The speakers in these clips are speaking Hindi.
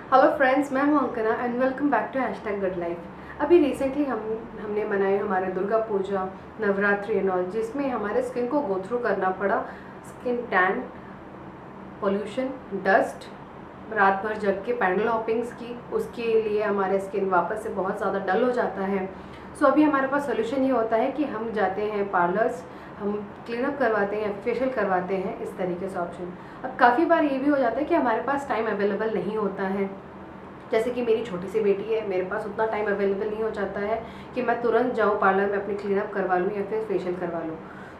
हेलो फ्रेंड्स, मैं हूं Ankana and welcome back to #GoodLife। अभी रिसेंटली हमने मनाए हमारे दुर्गा पूजा, नवरात्रि एंड ऑल, जिसमें हमारे स्किन को गो थ्रू करना पड़ा स्किन टैन, पोल्यूशन, डस्ट, रात भर जग के पैडल हॉपिंग्स की। उसके लिए हमारे स्किन वापस से बहुत ज़्यादा डल हो जाता है। सो अभी हमारे पास सोल्यूशन ये होता है कि हम जाते हैं पार्लर्स, हम क्लीन अप करवाते हैं, फेशियल करवाते हैं, इस तरीके से ऑप्शन। अब काफ़ी बार ये भी हो जाता है कि हमारे पास टाइम अवेलेबल नहीं होता है। जैसे कि मेरी छोटी सी बेटी है, मेरे पास उतना टाइम अवेलेबल नहीं हो जाता है कि मैं तुरंत जाऊँ पार्लर में अपनी क्लीन अप करवा लूँ या फिर फेशियल करवा लूँ।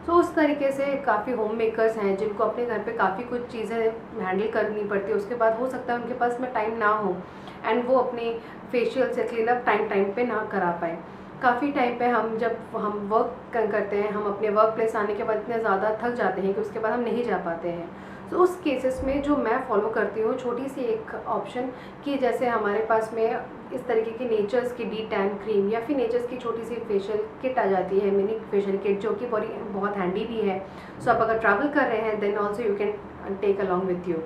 सो उस तरीके से काफ़ी होम मेकर्स हैं जिनको अपने घर पे काफ़ी कुछ चीज़ें हैंडल करनी पड़ती है। उसके बाद हो सकता है उनके पास में टाइम ना हो एंड वो अपने फेशियल से क्लीन अप टाइम पे ना करा पाए। काफ़ी टाइम पे जब हम वर्क करते हैं, हम अपने वर्क प्लेस आने के बाद इतने ज़्यादा थक जाते हैं कि उसके बाद हम नहीं जा पाते हैं। तो उस केसेस में जो मैं फॉलो करती हूँ, छोटी सी एक ऑप्शन कि जैसे हमारे पास में इस तरीके की नेचर्स की डी टैन क्रीम या फिर नेचर्स की छोटी सी फेशियल किट आ जाती है, मिनी फेशियल किट, जो कि बहुत हैंडी भी है। सो आप अगर ट्रैवल कर रहे हैं then also you can take along with you.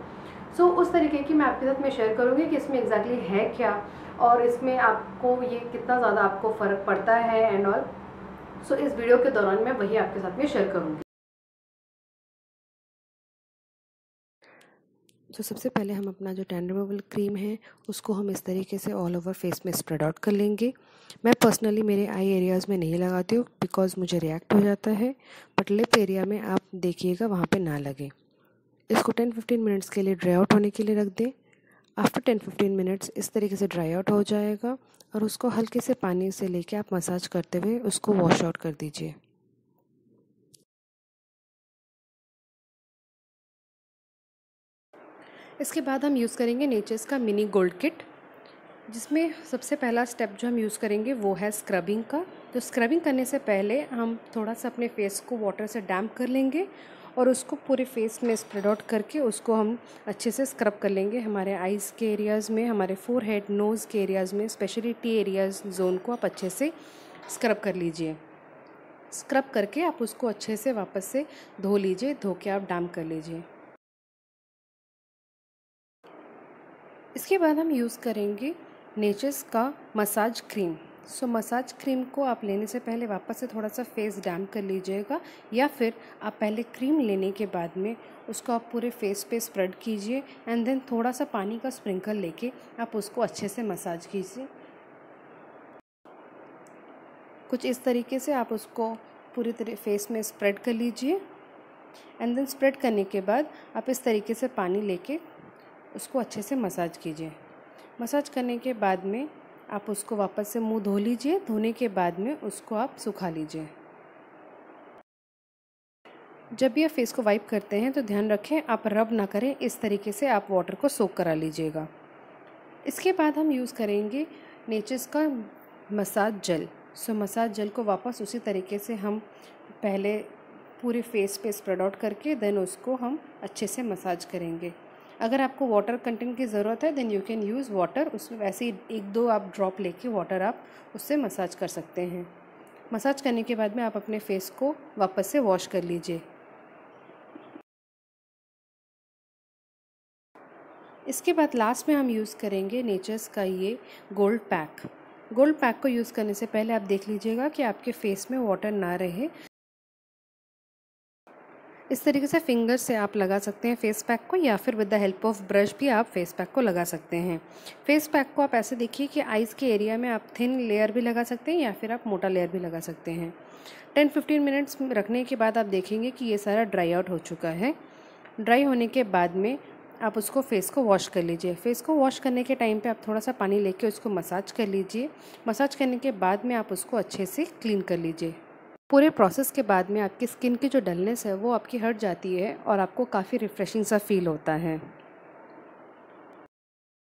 So उस तरीके की मैं आपके साथ में शेयर करूँगी कि इसमें एग्जैक्टली है क्या और इसमें आपको ये कितना ज़्यादा आपको फ़र्क पड़ता है एंड ऑल। सो इस वीडियो के दौरान मैं वही आपके साथ में शेयर करूँगी। तो सबसे पहले हम अपना जो टैन रिमूवल क्रीम है उसको हम इस तरीके से ऑल ओवर फेस में स्प्रेड आउट कर लेंगे। मैं पर्सनली मेरे आई एरियाज़ में नहीं लगाती हूँ बिकॉज़ मुझे रिएक्ट हो जाता है, बट लिप एरिया में आप देखिएगा वहाँ पे ना लगे। इसको 10-15 मिनट्स के लिए ड्राई आउट होने के लिए रख दें। आफ्टर 10-15 मिनट्स इस तरीके से ड्राई आउट हो जाएगा और उसको हल्के से पानी से लेके आप मसाज करते हुए उसको वॉश आउट कर दीजिए। इसके बाद हम यूज़ करेंगे नेचर्स का मिनी गोल्ड किट, जिसमें सबसे पहला स्टेप जो हम यूज़ करेंगे वो है स्क्रबिंग का। तो स्क्रबिंग करने से पहले हम थोड़ा सा अपने फेस को वाटर से डैम्प कर लेंगे और उसको पूरे फेस में स्प्रेड आउट करके उसको हम अच्छे से स्क्रब कर लेंगे। हमारे आइज़ के एरियाज़ में, हमारे फोरहेड, नोज़ के एरियाज़ में, स्पेशली टी एरियाज़ जोन को आप अच्छे से स्क्रब कर लीजिए। स्क्रब करके आप उसको अच्छे से वापस से धो लीजिए, धो के आप डैम्प कर लीजिए। इसके बाद हम यूज़ करेंगे नेचर्स का मसाज क्रीम। सो मसाज क्रीम को आप लेने से पहले वापस से थोड़ा सा फेस डैम्प कर लीजिएगा, या फिर आप पहले क्रीम लेने के बाद में उसको आप पूरे फेस पे स्प्रेड कीजिए एंड देन थोड़ा सा पानी का स्प्रिंकल लेके आप उसको अच्छे से मसाज कीजिए। कुछ इस तरीके से आप उसको पूरी तरह फेस में स्प्रेड कर लीजिए एंड देन स्प्रेड करने के बाद आप इस तरीके से पानी लेके उसको अच्छे से मसाज कीजिए। मसाज करने के बाद में आप उसको वापस से मुंह धो लीजिए। धोने के बाद में उसको आप सुखा लीजिए। जब भी आप फेस को वाइप करते हैं तो ध्यान रखें आप रब ना करें, इस तरीके से आप वाटर को सोक करा लीजिएगा। इसके बाद हम यूज़ करेंगे नेचर्स का मसाज जेल। सो मसाज जेल को वापस उसी तरीके से हम पहले पूरे फेस पे स्प्रेड आउट करके देन उसको हम अच्छे से मसाज करेंगे। अगर आपको वाटर कंटेंट की ज़रूरत है then you can use water, उसमें वैसे ही 1-2 आप ड्रॉप लेके वाटर आप उससे मसाज कर सकते हैं। मसाज करने के बाद में आप अपने फेस को वापस से वॉश कर लीजिए। इसके बाद लास्ट में हम यूज़ करेंगे नेचर्स का ये गोल्ड पैक। गोल्ड पैक को यूज़ करने से पहले आप देख लीजिएगा कि आपके फेस में वाटर ना रहे। इस तरीके से फिंगर से आप लगा सकते हैं फेस पैक को, या फिर with the help of brush भी आप फेस पैक को लगा सकते हैं। फेस पैक को आप ऐसे देखिए कि आइज़ के एरिया में आप थिन लेयर भी लगा सकते हैं या फिर आप मोटा लेयर भी लगा सकते हैं। 10-15 मिनट्स रखने के बाद आप देखेंगे कि ये सारा ड्राई आउट हो चुका है। ड्राई होने के बाद में आप उसको फेस को वॉश कर लीजिए। फेस को वॉश करने के टाइम पे आप थोड़ा सा पानी लेके उसको मसाज कर लीजिए। मसाज करने के बाद में आप उसको अच्छे से क्लीन कर लीजिए। पूरे प्रोसेस के बाद में आपकी स्किन की जो डलनेस है वो आपकी हट जाती है और आपको काफ़ी रिफ्रेशिंग सा फील होता है।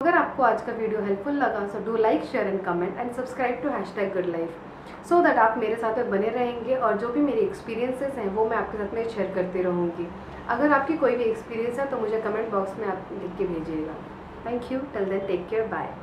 अगर आपको आज का वीडियो हेल्पफुल लगा so do like, share and comment and subscribe to #GoodLife so that आप मेरे साथ में बने रहेंगे और जो भी मेरे एक्सपीरियंसेस हैं वो मैं आपके साथ में शेयर करती रहूँगी। अगर आपकी कोई भी एक्सपीरियंस है तो मुझे कमेंट बॉक्स में आप लिख के भेजिएगा। Thank you. Till then take care, bye.